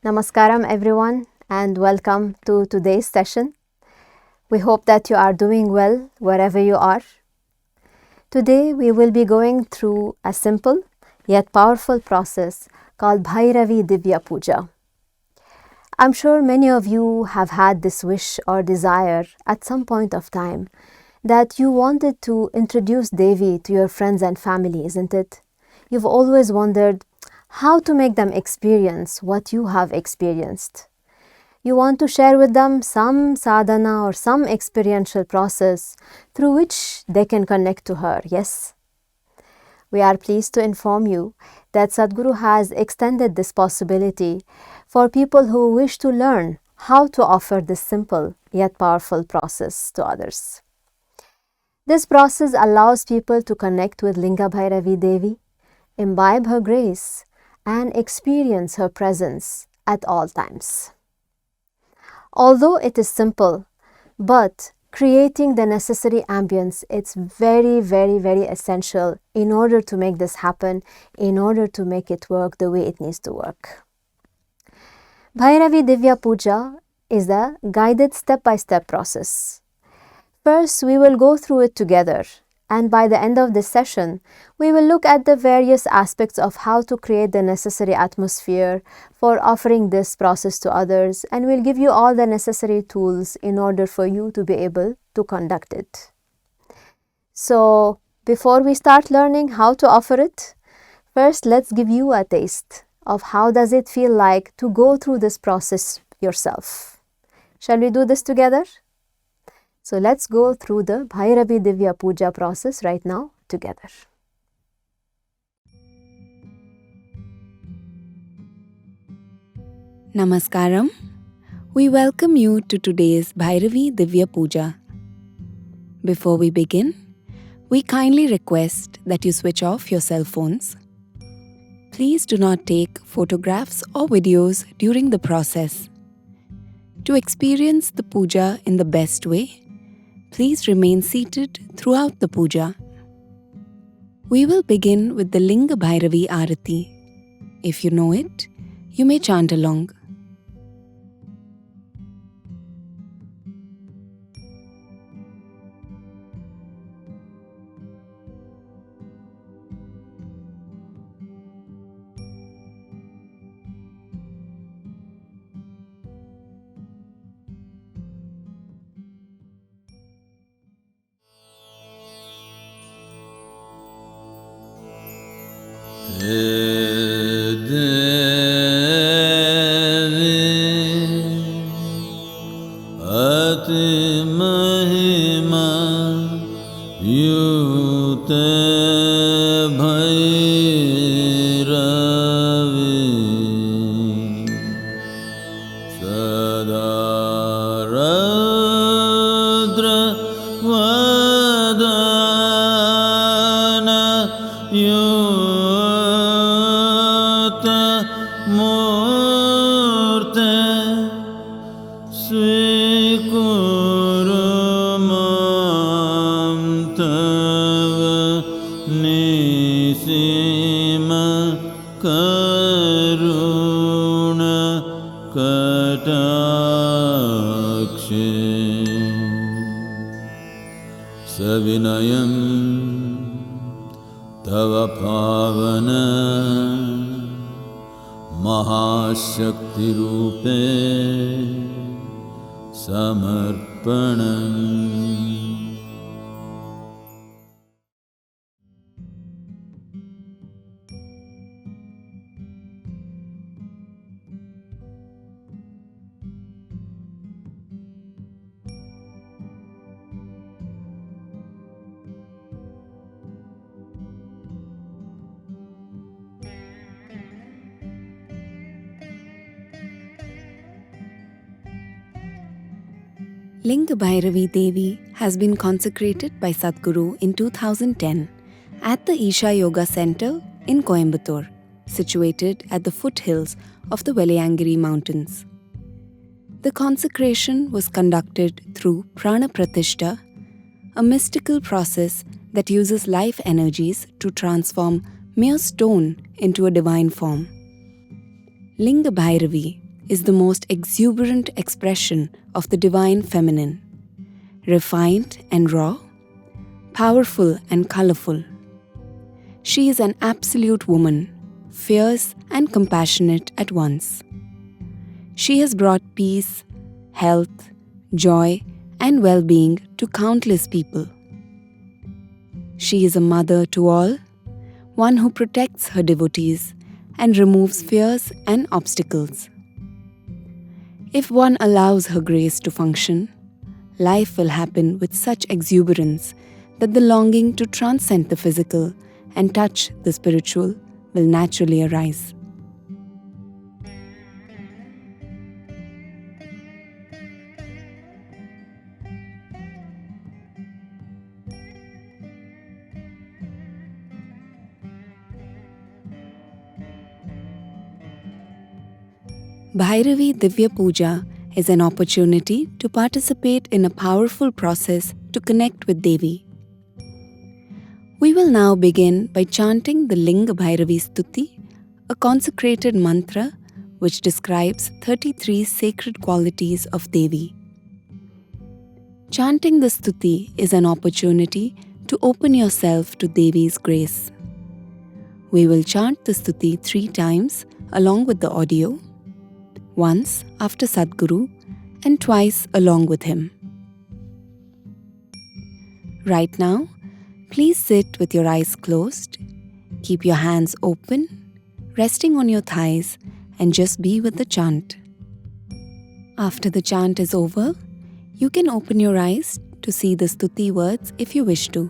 Namaskaram everyone and welcome to today's session. We hope that you are doing well wherever you are. Today we will be going through a simple yet powerful process called Bhairavi Divya Puja. I'm sure many of you have had this wish or desire at some point of time that you wanted to introduce Devi to your friends and family, isn't it? You've always wondered how to make them experience what you have experienced. You want to share with them some sadhana or some experiential process through which they can connect to her, yes? We are pleased to inform you that Sadhguru has extended this possibility for people who wish to learn how to offer this simple yet powerful process to others. This process allows people to connect with Linga Bhairavi Devi, imbibe her grace, and experience her presence at all times. Although it is simple, but creating the necessary ambience, it's very, very, very essential in order to make this happen, in order to make it work the way it needs to work. Bhairavi Divya Puja is a guided step-by-step process. First, we will go through it together, and by the end of this session, we will look at the various aspects of how to create the necessary atmosphere for offering this process to others, and we'll give you all the necessary tools in order for you to be able to conduct it. So, before we start learning how to offer it, first let's give you a taste of how does it feel like to go through this process yourself. Shall we do this together? So let's go through the Bhairavi Divya Puja process right now together. Namaskaram. We welcome you to today's Bhairavi Divya Puja. Before we begin, we kindly request that you switch off your cell phones. Please do not take photographs or videos during the process. To experience the puja in the best way, please remain seated throughout the puja. We will begin with the Linga Bhairavi Arati. If you know it, you may chant along. Ati Mahima Yute Bhairavi Sadaradra Vadana Yute Murte Svikurumam Tava Nisima Karuna Katakshe Savinayam Tava Pavana Mahashakti Rupe Samarpanam. Linga Bhairavi Devi has been consecrated by Sadhguru in 2010 at the Isha Yoga Center in Coimbatore, situated at the foothills of the Velayangiri Mountains. The consecration was conducted through Prana Pratishta, a mystical process that uses life energies to transform mere stone into a divine form. Linga Bhairavi, is the most exuberant expression of the divine feminine, refined and raw, powerful and colorful. She is an absolute woman, fierce and compassionate at once. She has brought peace, health, joy, and well-being to countless people. She is a mother to all, one who protects her devotees and removes fears and obstacles. If one allows her grace to function, life will happen with such exuberance that the longing to transcend the physical and touch the spiritual will naturally arise. Bhairavi Divya Puja is an opportunity to participate in a powerful process to connect with Devi. We will now begin by chanting the Linga Bhairavi Stuti, a consecrated mantra which describes 33 sacred qualities of Devi. Chanting the Stuti is an opportunity to open yourself to Devi's grace. We will chant the Stuti 3 times along with the audio, once after Sadguru and twice along with him. Right now, please sit with your eyes closed, keep your hands open, resting on your thighs, and just be with the chant. After the chant is over, you can open your eyes to see the Stuti words if you wish to.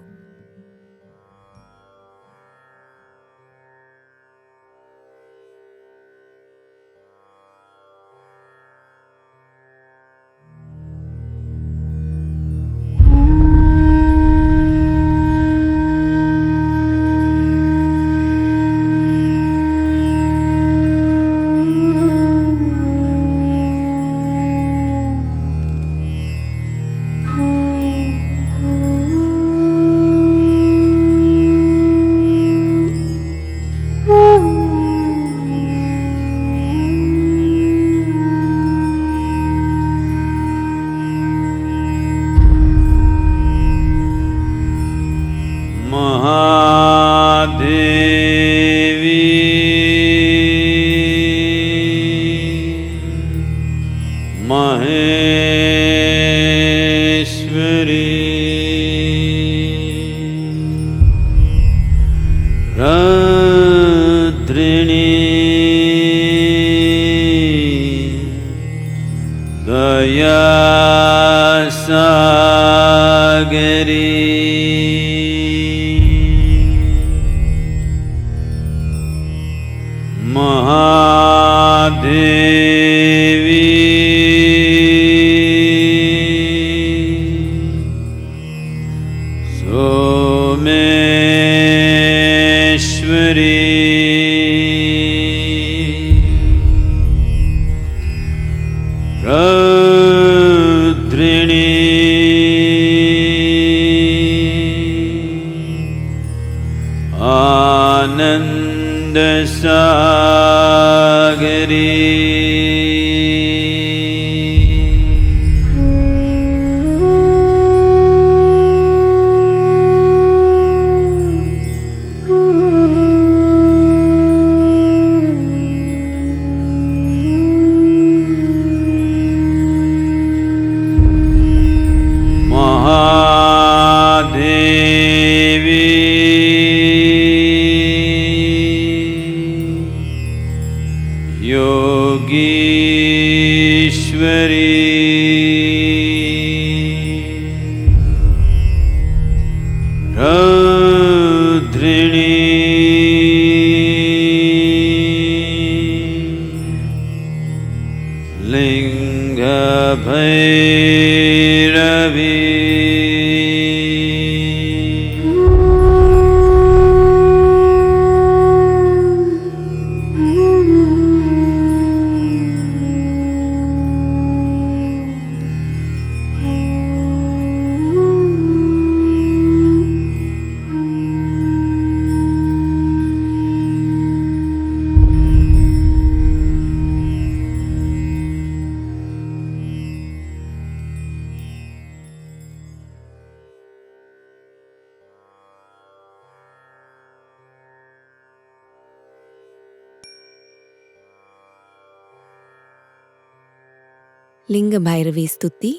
लिंग भैरवी स्तुति।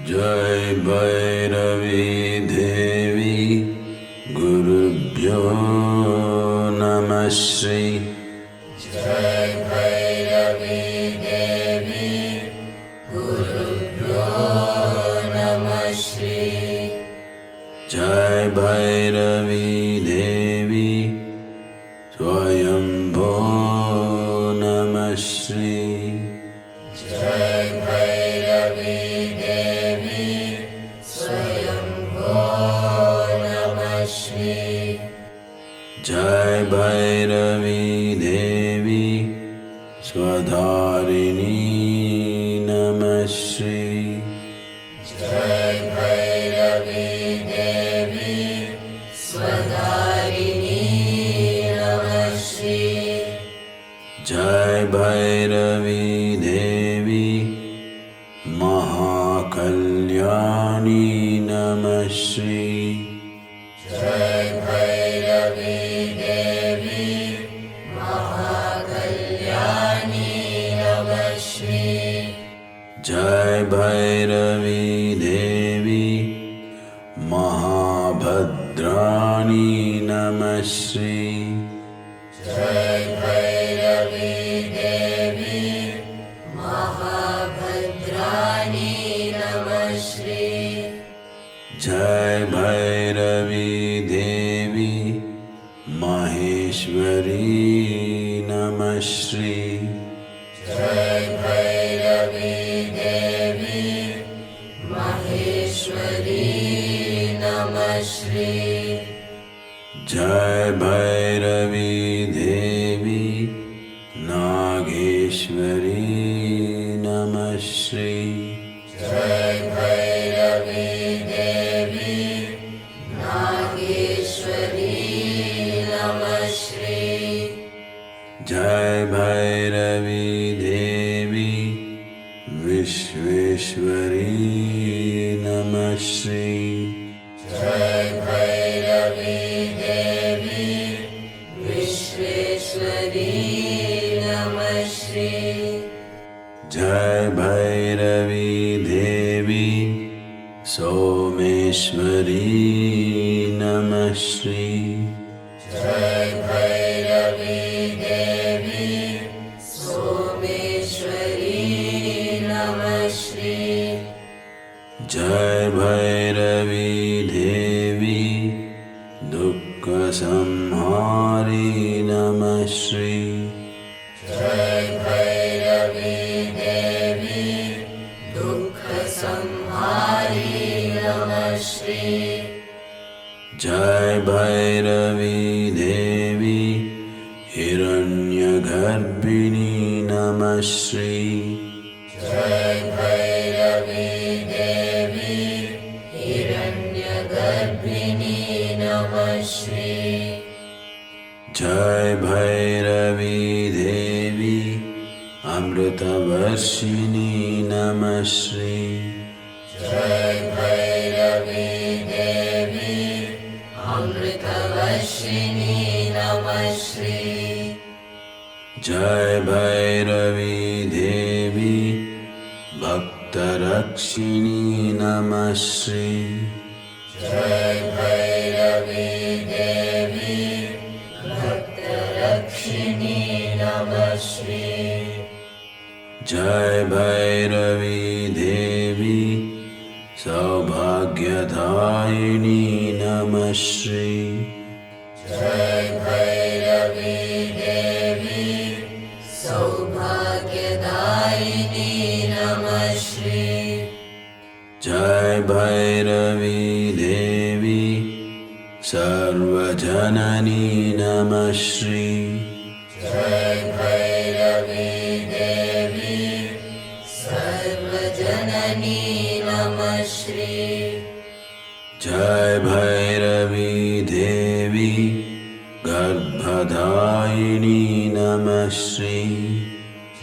जय भैरवी देवी गुरुभ्यो नमः श्री। जय भैरवी देवी गुरुभ्यो नमः श्री। जय भैरवी देवी स्वयंभो नमः श्री। जय भैरवी देवी स्वयंभो नमः श्री। जय भैरवी देवी स्वधारिणी नमः श्री। जय भैरवी देवी स्वधारिणी नमः श्री। जय भैरवी देवी महाकल्याणी नमः श्री। जय भैरवी देवी महाकल्याणी नमः श्री। जय भैरवी देवी महाभद्राणी नमः श्री। जय भैरवी देवी महाभद्राणी नमः श्री। जय भैरवी देवी माहेश्वरी नमः श्री। जय भैरवी देवी माहेश्वरी नमः श्री। जय भैरवी देवी नागेश्वरी नमः श्री। जय भैरवी देवी नागेश्वरी नमः श्री। जय भैरवी देवी विश्वेश्वरी नमः श्री। जय भैरवी देवी विश्वेश्वरी नमः श्री। जय भैरवी देवी सोमेश्वरी नमः श्री। जय भैरवी देवी सोमेश्वरी नमः श्री। जय भैरवी देवी दुःख संहारी नमः श्री। जय भैरवी देवी दुःख संहारी नमः श्री। जय भैरवी देवी हिरण्यगर्भिणी नमः श्री। जय भैरवी देवी हिरण्यगर्भिणी नमः श्री। जय भैरवी देवी अमृतवर्षिणी नमः श्री। जय भैरवी देवी अमृतवर्षिणी नमः श्री। जय भैरवी देवी भक्तरक्षिणी नमः श्री। जय भैरवी देवी भक्तरक्षिणी नमः श्री। जय भैरवी देवी सौभाग्यदायिनी नमः श्री। जय भैरवी देवी सौभाग्यदायिनी नमः श्री। जय भैरवी देवी सर्वजननी नमः श्री। जय भैरवी देवी सर्वजननी नमः श्री। जय भैरवी देवी गर्भदायिनी नमः श्री।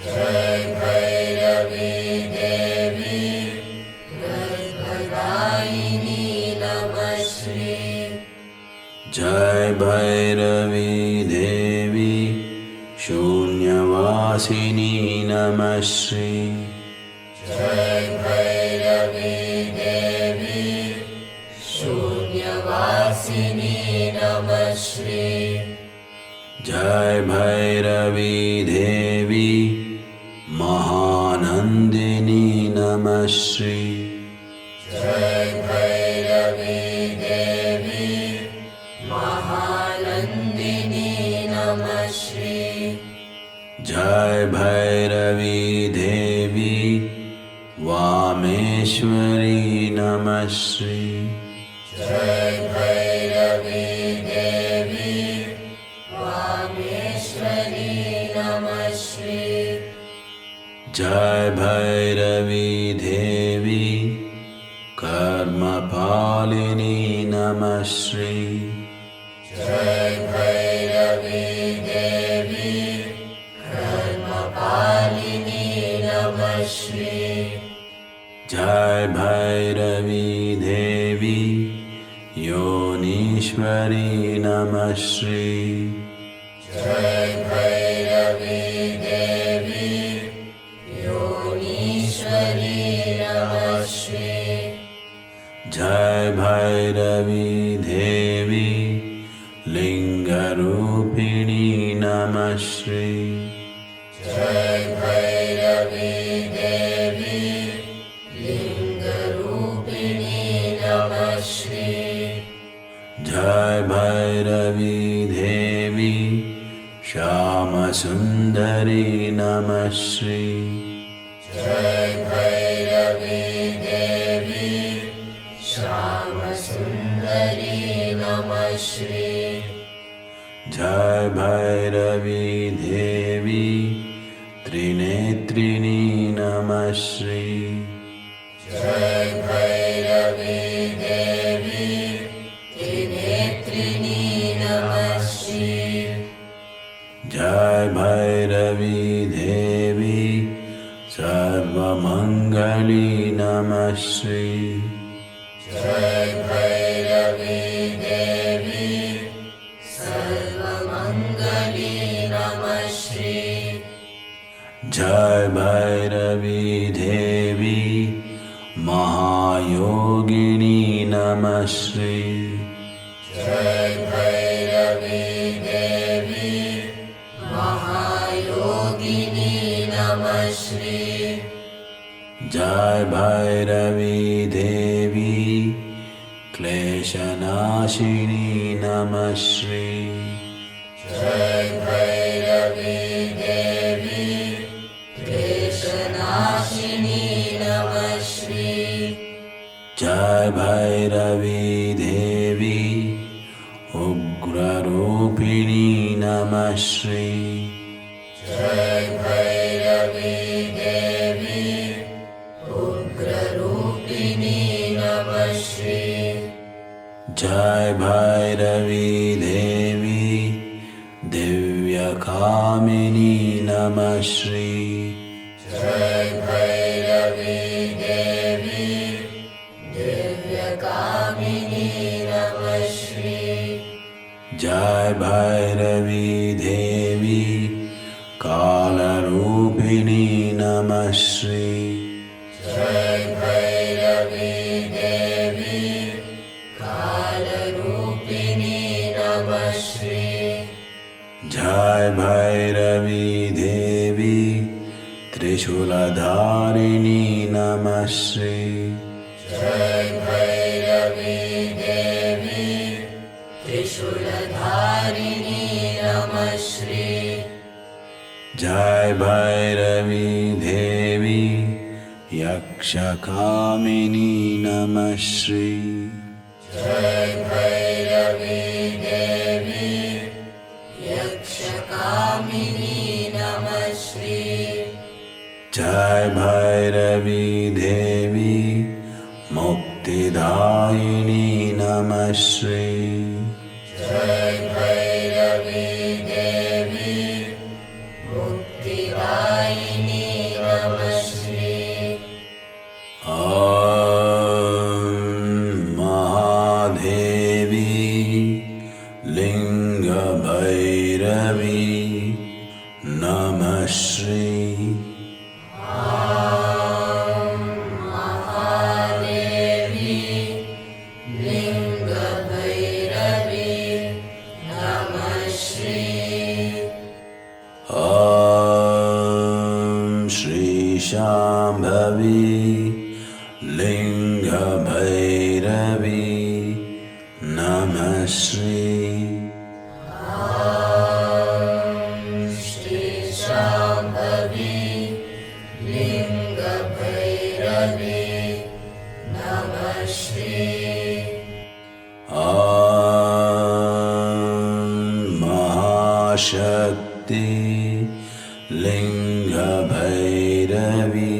जय भैरवी देवी गर्भदायिनी नमः श्री। जय भैरवी देवी शून्यवासिनी नमः श्री जय भैरवी देवी शून्यवासिनी नमः श्री जय भैरवी देवी महानंदिनी नमः श्री जय भैरवी देवी महानंदिनी नमः श्री जय भैरवी देवी वामेश्वरी नमः श्री जय भैरवी देवी वामेश्वरी नमः श्री जय भैरवी देवी कर्मपालिनी नमः श्री जय भैरवी देवी कर्मपालिनी नमः श्री जय भैरवी देवी योनीश्वरी नमः श्री जय भैरवी देवी योनीश्वरी नमः श्री जय भैरवी देवी लिंगरूपिणी नमः श्री जय भैरवी देवी लिंगरूपिणी नमः श्री जय भैरवी देवी श्यामसुंदरी नमः श्री जय भैरवी देवी श्यामसुंदरी नमः श्री जय भैरवी देवी त्रिनेत्रिणी नमः श्री जय भैरवी देवी त्रिनेत्रिणी नमः श्री जय भैरवी देवी सर्वमंगली नमः श्री जय भैरवी देवी सर्वमंगली नमः श्री जय भैरवी देवी महायोगिनी नमः श्री जय भैरवी देवी महायोगिनी नमः श्री जय भैरवी देवी क्लेशनाशिनी नमः श्री जय भैरवी देवी क्लेशनाशिनी नमः श्री जय भैरवी देवी उग्ररूपिणी नमः श्री जय भैरवी देवी उग्ररूपिणी नमः श्री जय भैरवी देवी दिव्यकामिनी नमः श्री जय भैरवी देवी दिव्यकामिनी नमः श्री जय भैरवी देवी कालरूपिणी नमः श्री जय भैरवी देवी कालरूपिणी नमः श्री जय भैरवी देवी त्रिशूलधारिणी नमः श्री जय भैरवी देवी त्रिशूलधारिणी नमः श्री जय भैरवी देवी यक्षकामिनी नमः श्री जय भैरवी देवी यक्षकामिनी नमः श्री जय भैरवी देवी मुक्तिदायिनी नमः श्री जय भैरवी देवी मुक्तिदायिनी नमः श्री महादेवी लिंगभैरवी नमः श्री लिङ्गभैरवी नमः श्री ॐ श्री शाम्भवी लिङ्गभैरवी नमः श्री श्री शाम्भवी लिङ्गभैरवी नमः श्री ॐ महाशक्ति लिङ्गभैरवी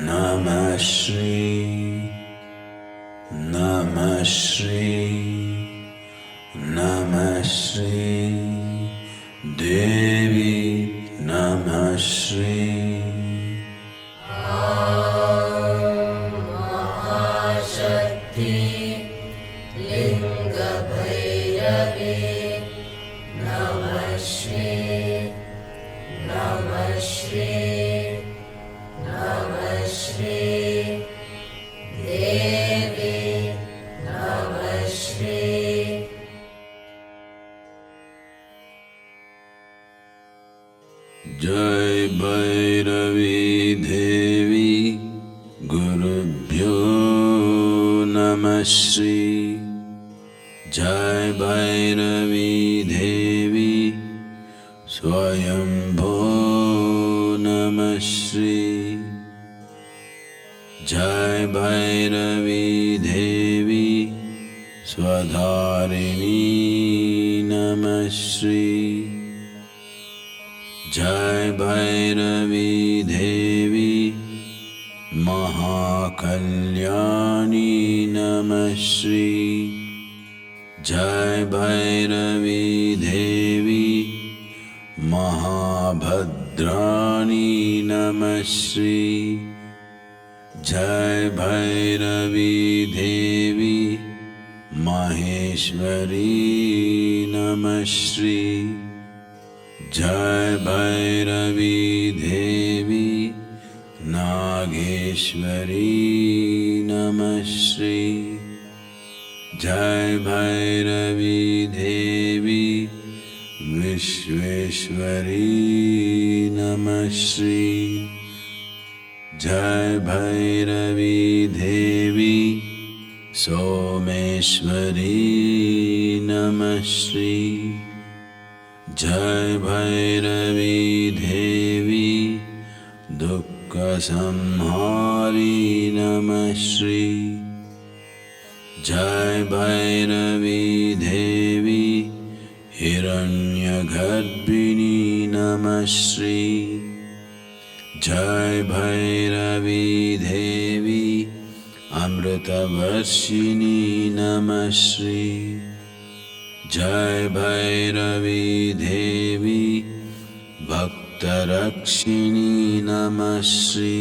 नमः श्री नमः श्री नमः श्री देवी नमः श्री महाशक्ति लिङ्गभैरवी नमः श्री नमः श्री नमः श्री देवी नमः श्री जय भैरवी देवी गुरुभ्यो नमः श्री जय भैरवी देवी स्वयंभो नमः श्री जय भैरवी देवी स्वधारिणी नमः श्री जय भैरवी देवी महाकल्याणी नमः श्री जय भैरवी देवी महाभद्राणी नमः श्री जय भैरवी देवी माहेश्वरी नमः श्री जय भैरवी देवी नागेश्वरी नमः श्री जय भैरवी देवी विश्वेश्वरी नमः श्री जय भैरवी देवी सोमेश्वरी नमः श्री जय भैरवी देवी दुःखसंहारी नमः श्री जय भैरवी देवी हिरण्यगर्भिणी नमः श्री जय भैरवी देवी अमृतवर्षिणी नमः श्री जय भैरवी देवी भक्तरक्षिणी नमः श्री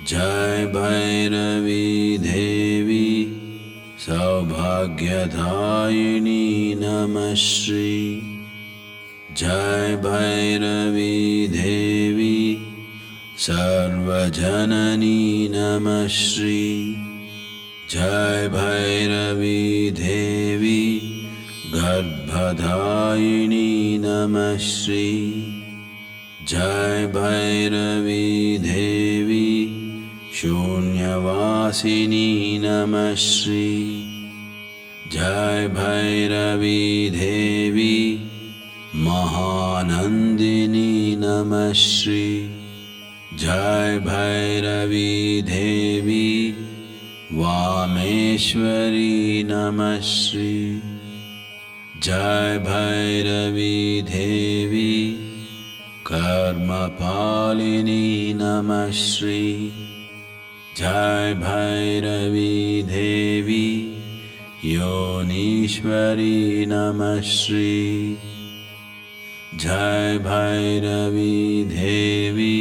जय भैरवी देवी सौभाग्यदायिनी नमः श्री जय भैरवी देवी सर्वजननी नमः श्री जय भैरवी देवी गर्भधायिनी नमः श्री जय भैरवी देवी शून्यवासिनी नमः श्री जय भैरवी देवी महानंदिनी नमः श्री जय भैरवी देवी वामेश्वरी नमः श्री जय भैरवी देवी कर्मपालिनी नमः श्री जय भैरवी देवी योनीश्वरी नमः श्री जय भैरवी देवी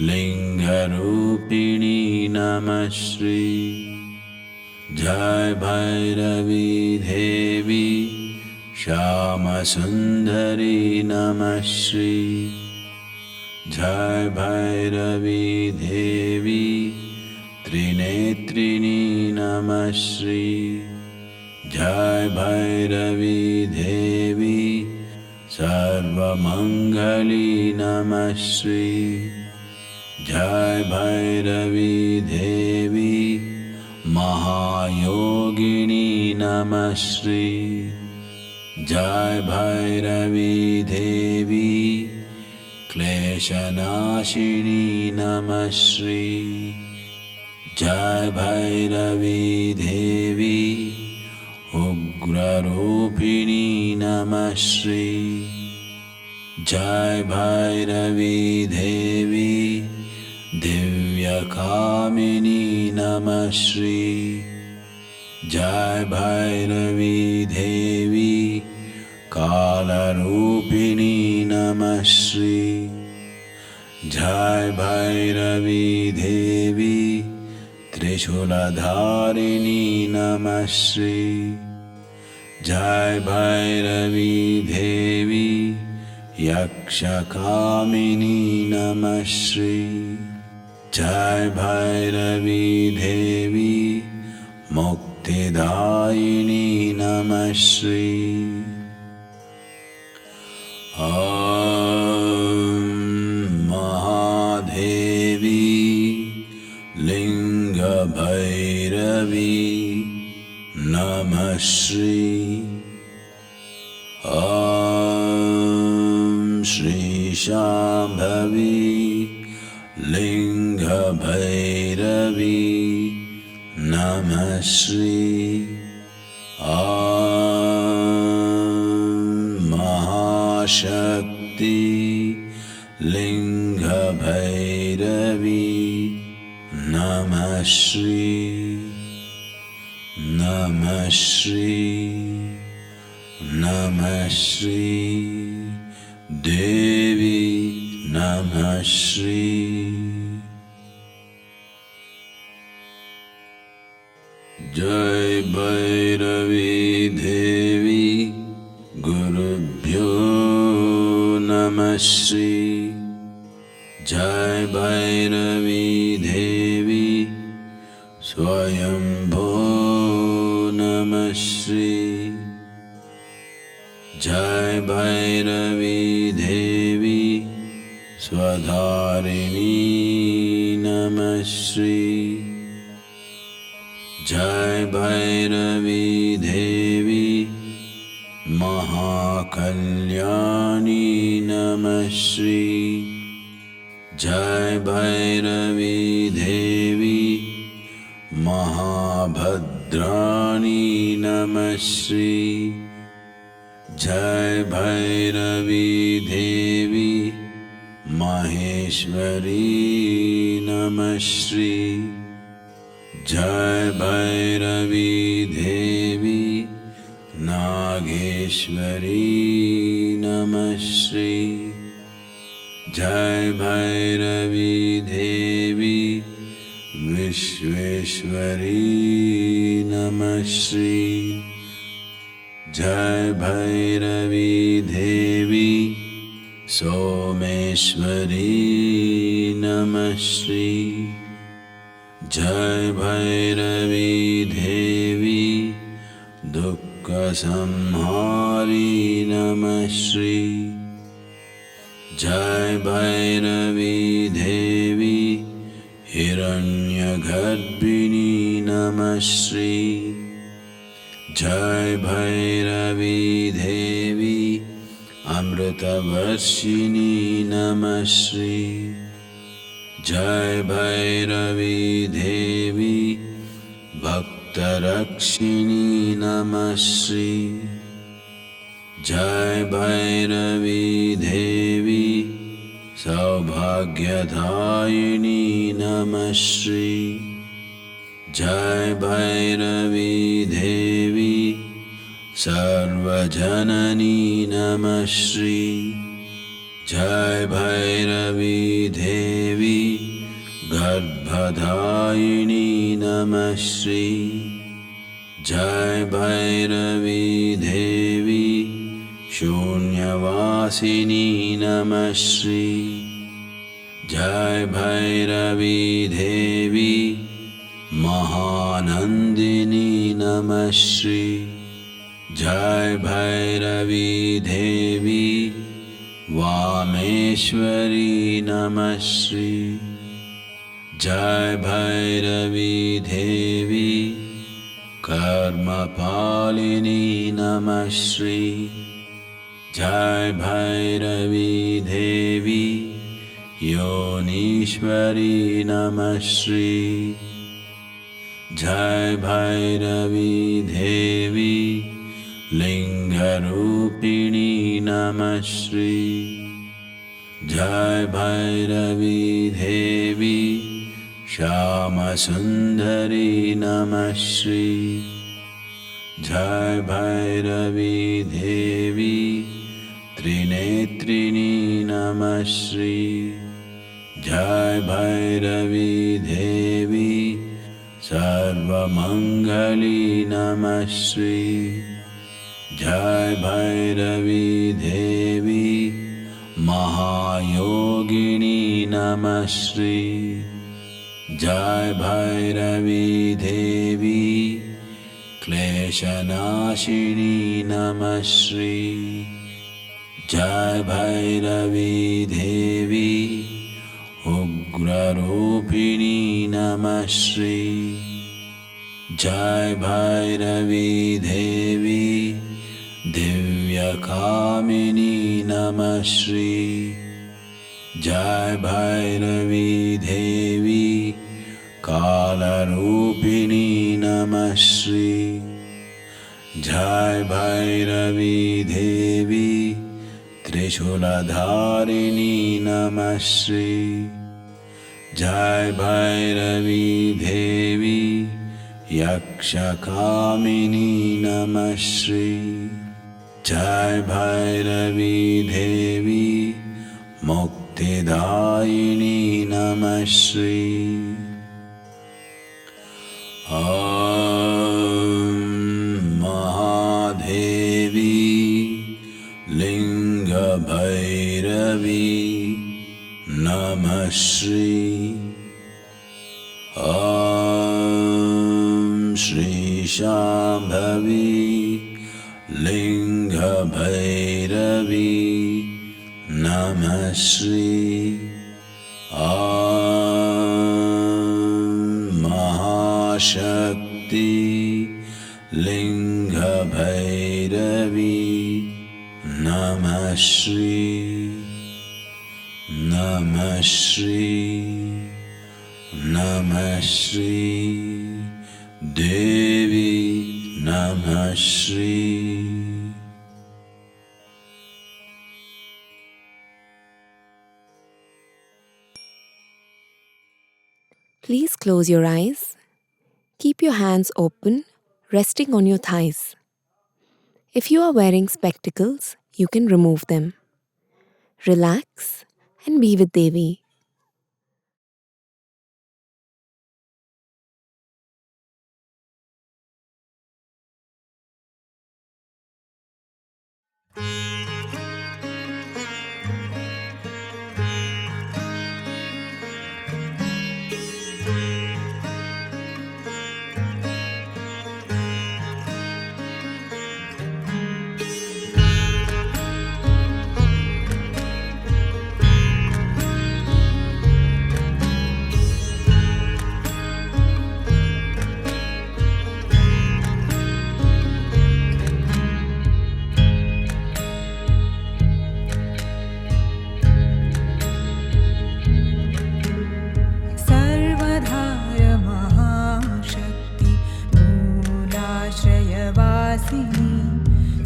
लिंगरूपिणी नमः श्री जय भैरवी देवी श्यामसुंदरी नमः श्री जय भैरवी देवी त्रिनेत्रिणी नमः श्री जय भैरवी देवी सर्वमंगली नमः श्री जय भैरवी देवी महायोगिनी नमः श्री जय भैरवी देवी क्लेशनाशिनी नमः श्री जय भैरवी देवी उग्ररूपिणी नमः श्री जय भैरवी देवी दिव्यकामिनी नमः श्री जय भैरवी देवी कालरूपिणी नमः श्री जय भैरवी देवी त्रिशूलधारिणी नमः श्री जय भैरवी देवी यक्षकामिनी नमः श्री जय भैरवी देवी मुक्तिदायिनी नमः श्री ॐ महादेवी लिंगभैरवी नमः श्री ॐ श्रीशाम्भवी लिंगभैरवी नमः श्री ॐ महाशक्ति लिंगभैरवी नमः श्री नमः श्री नमः श्री देवी नमः श्री जय भैरवी देवी गुरुभ्यो नमः श्री जय भैरवी देवी स्वयंभो नमः श्री जय भैरवी देवी स्वधारिणी नमः श्री जय भैरवी देवी महाकल्याणी नमः श्री जय भैरवी देवी महाभद्राणी नमः श्री जय भैरवी देवी माहेश्वरी नमः श्री जय भैरवी देवी नागेश्वरी नमः श्री जय भैरवी देवी विश्वेश्वरी नमः श्री जय भैरवी देवी सोमेश्वरी नमः श्री जय भैरवी देवी दुःखसंहारी नमः श्री जय भैरवी देवी हिरण्यगर्भिणी नमः श्री जय भैरवी देवी अमृतवर्षिणी नमः श्री जय भैरवी देवी भक्तरक्षिणी नमः श्री जय भैरवी देवी सौभाग्यदायिनी नमः श्री जय भैरवी देवी सर्वजननी नमः श्री जय भैरवी देवी गर्भधायिनी नमः श्री जय भैरवी देवी शून्यवासिनी नमः श्री जय भैरवी देवी महानंदिनी नमः श्री जय भैरवी देवी वामेश्वरी नमः श्री जय भैरवी देवी कर्मपालिनी नमः श्री जय भैरवी देवी योनीश्वरी नमः श्री जय भैरवी देवी लिंगरूपिणी नमः श्री जय भैरवी देवी श्यामसुंदरी नमः श्री जय भैरवी देवी त्रिनेत्रिणी नमः श्री जय भैरवी देवी सर्वमंगली नमः श्री जय भैरवी देवी महायोगिनी नमः श्री जय भैरवी देवी क्लेशनाशिनी नमः श्री जय भैरवी देवी उग्ररूपिणी नमः श्री जय भैरवी देवी दिव्यकामिनी नमः श्री जय भैरवी देवी कालरूपिणी नमः श्री जय भैरवी देवी त्रिशूलधारिणी नमः श्री जय भैरवी देवी यक्षकामिनी नमः श्री जय भैरवी देवी मुक्तिदायिनी नमः श्री ॐ महादेवी लिंगभैरवी नमः श्री ॐ श्री शांभवी लिंगभैरवी नमः श्री ॐ महाशक्ति लिंगभैरवी नमः श्री नमः श्री नमः श्री देवी नमः Shri Please close your eyes. Keep your hands open, resting on your thighs. If you are wearing spectacles, you can remove them. Relax and be with Devi.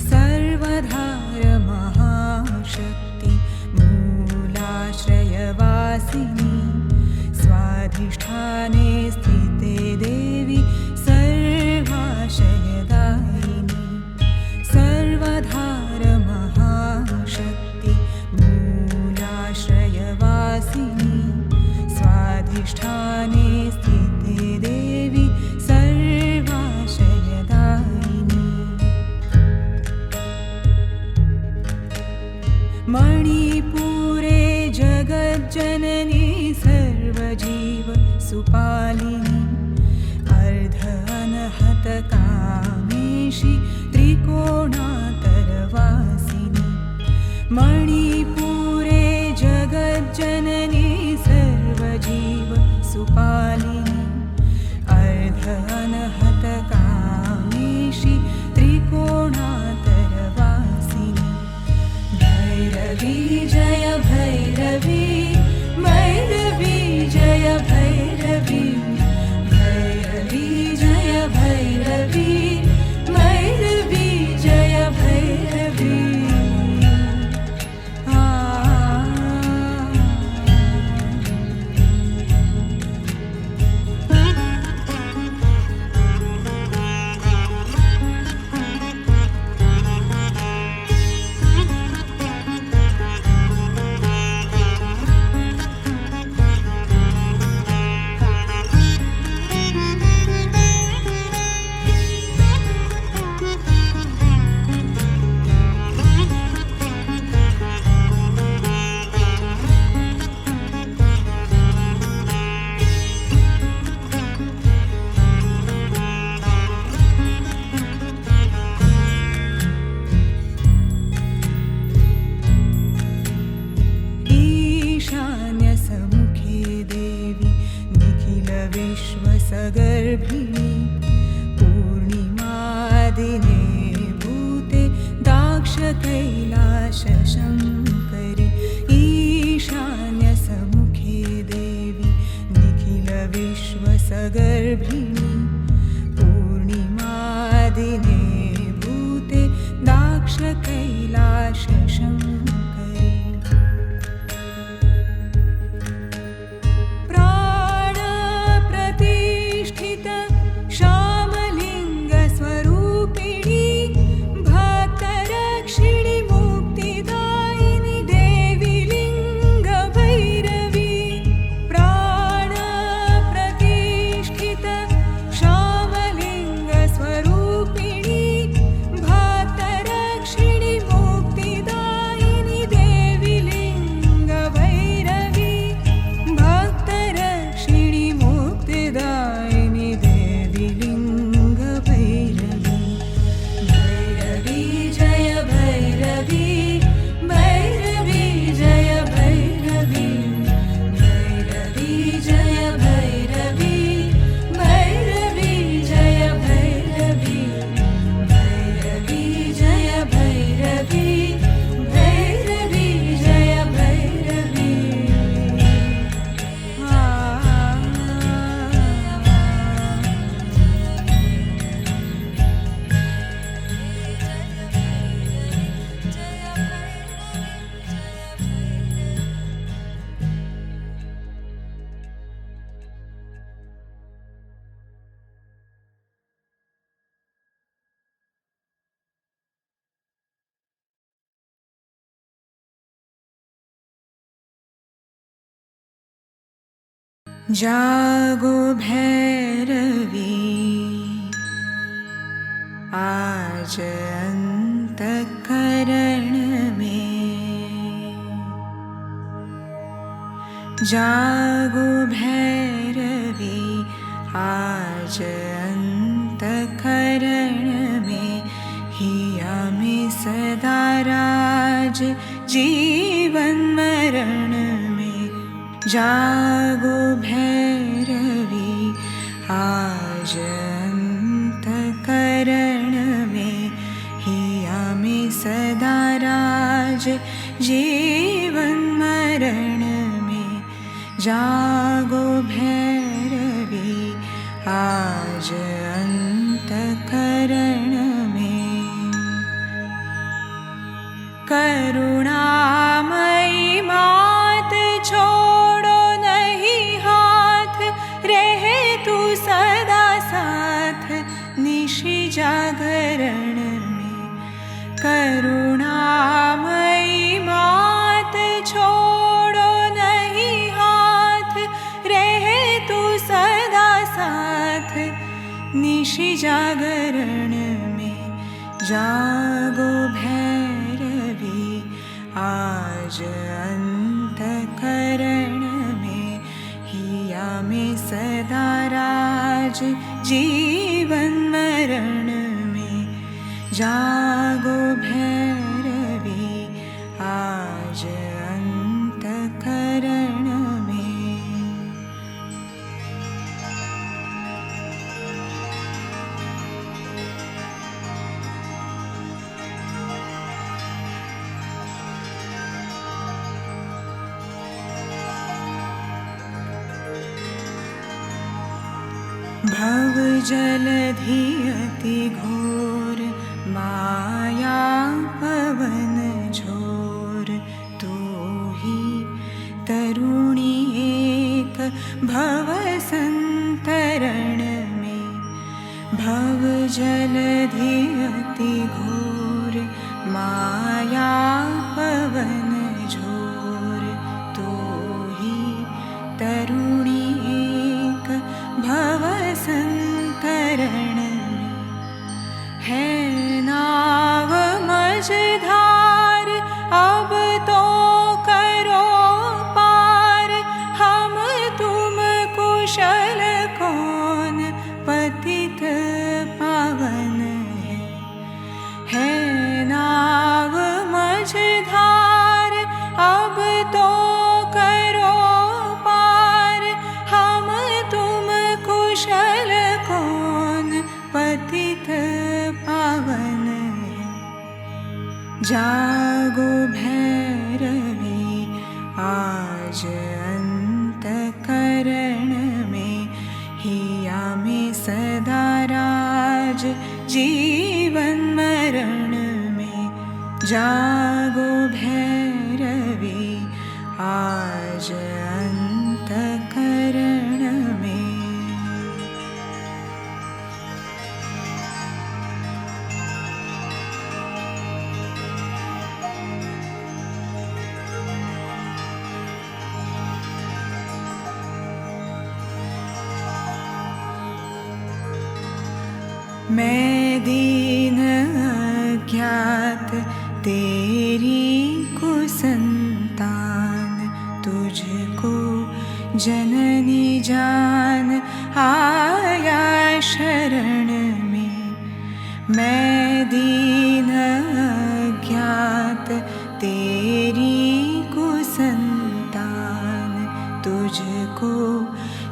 सर्वधार महाशक्ति मूलाश्रयवासिनी स्वाधिष्ठाने स्थिते देवी सर्वाशयदायिनी सर्वधार महाशक्ति मूलाश्रयवासिनी स्वाधिष्ठाने स्थिते देवी मणिपुरे जगज्जननी सर्वजीव सुपालिनी हतकामेशि त्रिकोणातरवासिनि मणिपुरे जगज्जननी सर्वजीव सुपालिनी अर्धअनहतकामेशि त्रिकोणातरवासिनि भैरवी जय भैरवी भैरवी जय भैरवी भैरवी जय भैरवी भैरवी जय भैरवी गर्भिणी पूर्णिमादिने भूते दाक्षकैलाशशङ्करि ईशान्यसमुखे देवी निखिलविश्वसगर्भिणी पूर्णिमादिने भूते दाक्षकैलाशशङ्करि जागो भैरवी आज अंतःकरण में जागो भैरवी आज अंतःकरण में हिया में सदा राज जीवन मरण में जागो भैरवी आज अंतःकरण में हिया में सदा राज जीवन मरण में जागो भैरवी आज अंतःकरण में करुणामयी मात छोड़ो नहीं हाथ रहे तू सदा साथ निशि जागरण में करुणामयी मात छोड़ो नहीं हाथ रहे तू सदा साथ निशि जागरण में जागो भैरवी आज अंतःकरण में हिया में सदा राज जीवन में जागो भैरवी आज अंतकरण में। भव जलधि अति घोर माया पवन झोर, तू ही तरुणी एक भव संतरण में। भव जलधि अति घोर माया पवन झोर, तू ही तरुणी एक भव संतरण में। है नाव मझधार अब तो करो पार, हम तुम कुशल कौन पतित पावन है नाव मझधार अब तो करो पार, हम तुम कुशल कौन पतित पावन है। जागो भैरवी आज अंतकरण में, हिया में सदा राज जीवन मरण में। जागो भैरवी आज अंतकरण में। मैं दीन अज्ञात तेरी कुसंतान, तुझको जननी जान आया शरण में। मैं दीन अज्ञात तेरी कुसंतान, तुझको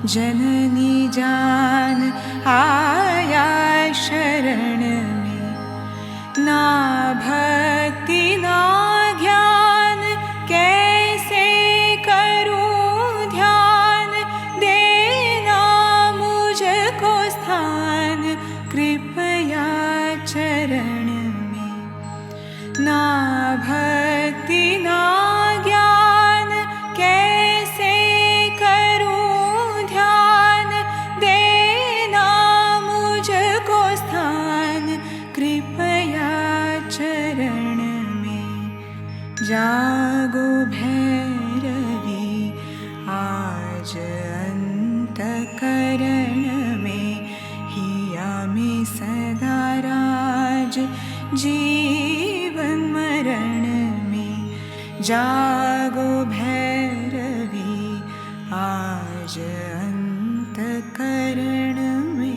जननी जान आया शरण में। ना भक्ति ना ज्ञान कैसे करूं ध्यान, देना मुझको स्थान कृपया चरण में। ना भक्ति ना ज्ञान कैसे करूं ध्यान, देना मुझको स्थान कृपया चरण में। जागो भैरवी आज अंतकरण में, हिया में सदा राज जीवन मरण में। जागो भैरवी आज अंतकरण में।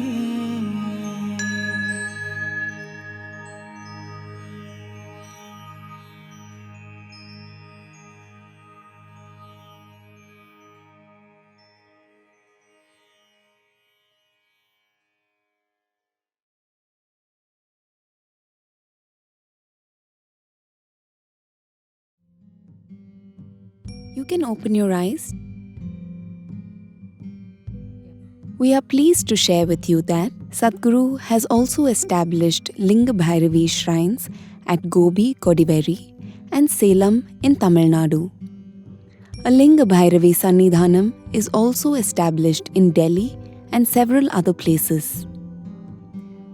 You can open your eyes. We are pleased to share with you that Sadhguru has also established Linga Bhairavi shrines at Gobi, Kodiveri and Salem in Tamil Nadu. A Linga Bhairavi Sannidhanam is also established in Delhi and several other places.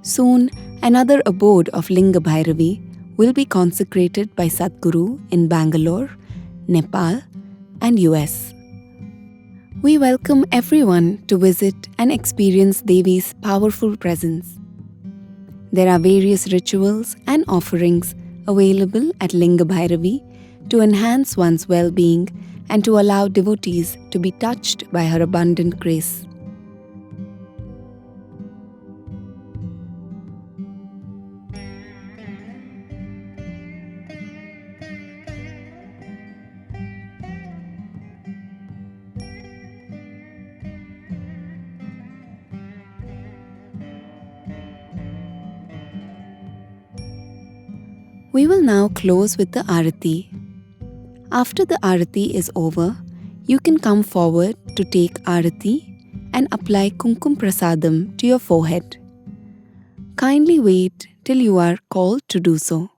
Soon, another abode of Linga Bhairavi will be consecrated by Sadhguru in Bangalore, Nepal and US. We welcome everyone to visit and experience Devi's powerful presence. There are various rituals and offerings available at Linga Bhairavi to enhance one's well-being and to allow devotees to be touched by her abundant grace. We will now close with the Arati. After the Arati is over, you can come forward to take Arati and apply Kumkum Prasadam to your forehead. Kindly wait till you are called to do so.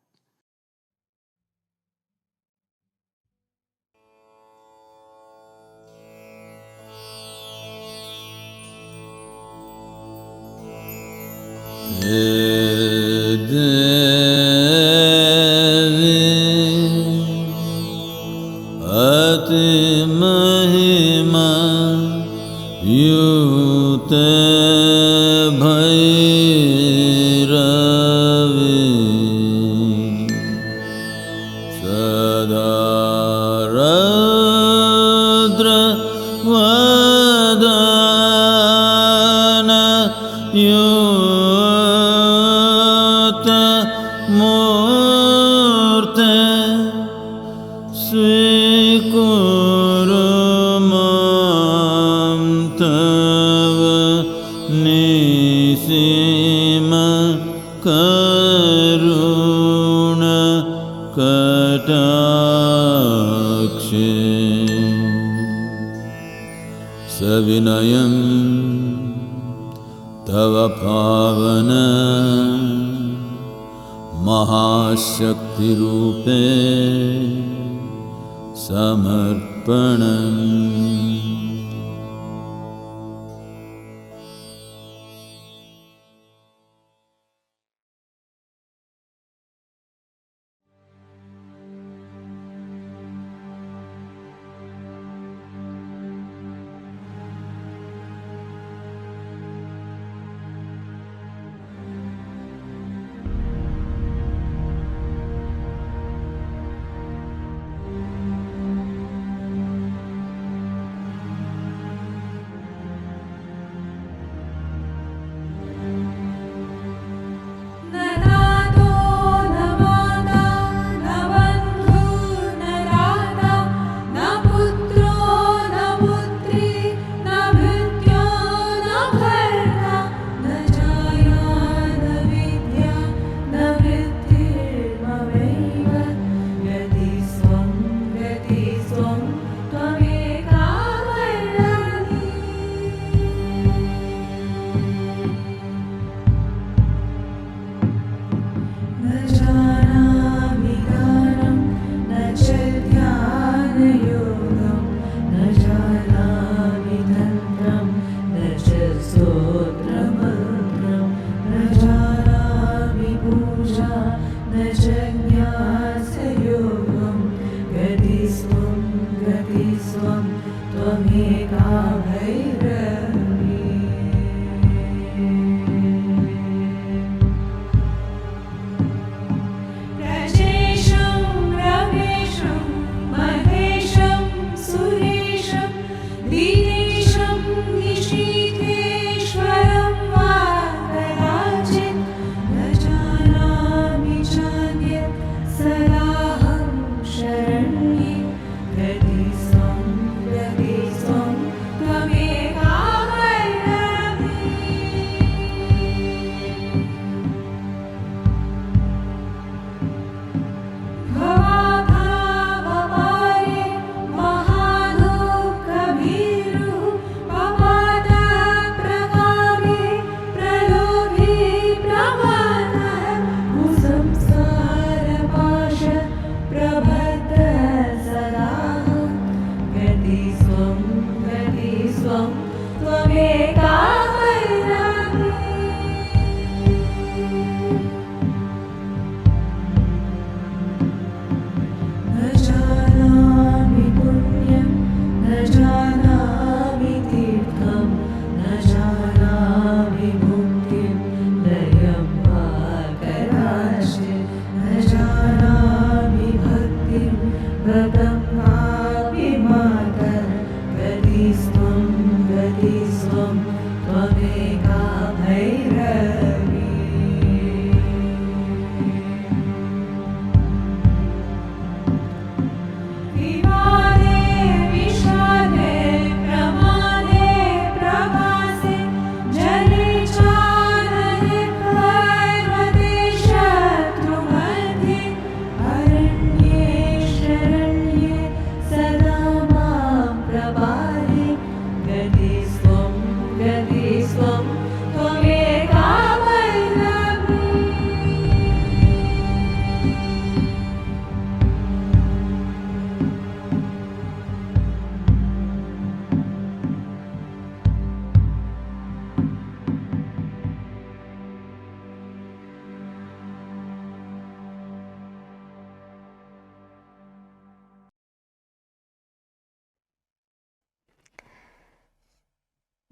Ati Mahima Yute Bhairavi Sadaradra Vadana Yute Murte Swikurumam Tava Nisima Karuna Katakshe Savinayam Tava Pavana Mahashakti Rupe Samarpanam.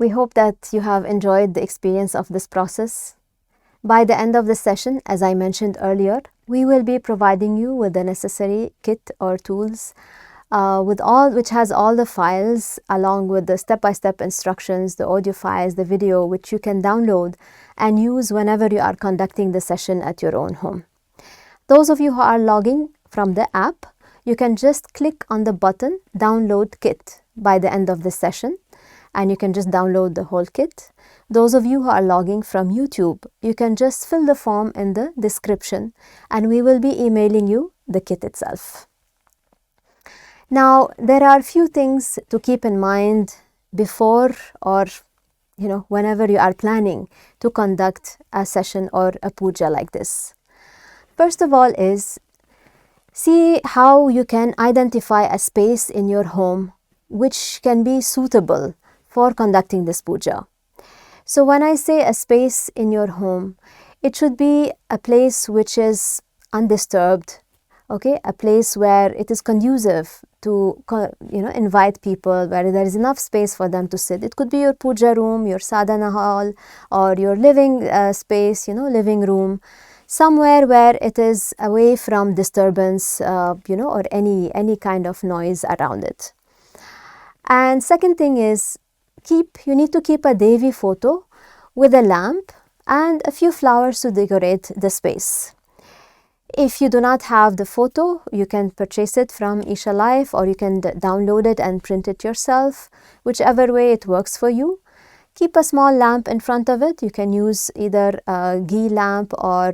We hope that you have enjoyed the experience of this process. By the end of the session, as I mentioned earlier, we will be providing you with the necessary kit or tools which has all the files along with the step-by-step instructions, the audio files, the video, which you can download and use whenever you are conducting the session at your own home. Those of you who are logging from the app, you can just click on the button Download Kit by the end of the session, and you can just download the whole kit. Those of you who are logging from YouTube, you can just fill the form in the description and we will be emailing you the kit itself. Now, there are a few things to keep in mind before or whenever you are planning to conduct a session or a puja like this. First of all is, see how you can identify a space in your home which can be suitable for conducting this puja. So when I say a space in your home, it should be a place which is undisturbed, okay, a place where it is conducive to invite people, where there is enough space for them to sit. It could be your puja room, your sadhana hall, or your living space, living room, somewhere where it is away from disturbance, or any kind of noise around it. And second thing is, you need to keep a Devi photo with a lamp and a few flowers to decorate the space. If you do not have the photo, you can purchase it from Isha Life, or you can download it and print it yourself, whichever way it works for you. Keep a small lamp in front of it. You can use either a ghee lamp or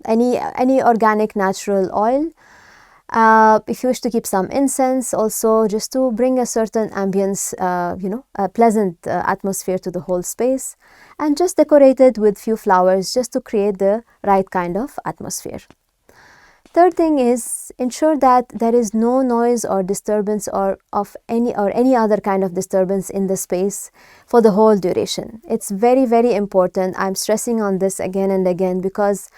any organic natural oil. If you wish to keep some incense also, just to bring a certain ambience, a pleasant atmosphere to the whole space, and just decorate it with few flowers just to create the right kind of atmosphere. Third thing is, ensure that there is no noise or disturbance or any other kind of disturbance in the space for the whole duration. It's very, very important. I'm stressing on this again and again because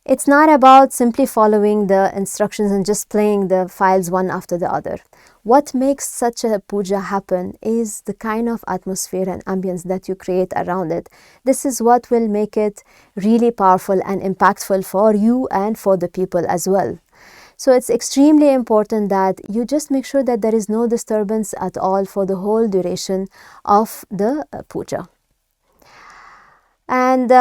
it's not about simply following the instructions and just playing the files one after the other. What makes such a puja happen is the kind of atmosphere and ambience that you create around it. This is what will make it really powerful and impactful for you and for the people as well. So it's extremely important that you just make sure that there is no disturbance at all for the whole duration of the puja. And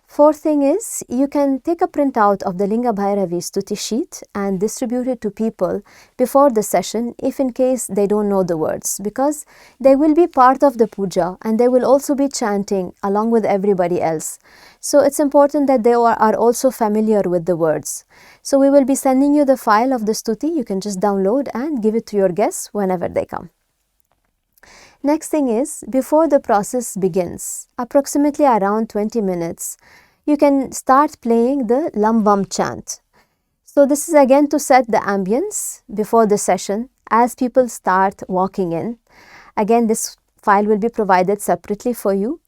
fourth thing is, you can take a printout of the Linga Bhairavi Stuti sheet and distribute it to people before the session if in case they don't know the words, because they will be part of the puja and they will also be chanting along with everybody else. So it's important that they are also familiar with the words. So we will be sending you the file of the Stuti. You can just download and give it to your guests whenever they come. Next thing is, before the process begins, approximately around 20 minutes, you can start playing the Lambam chant. So this is again to set the ambience before the session as people start walking in. Again, this file will be provided separately for you.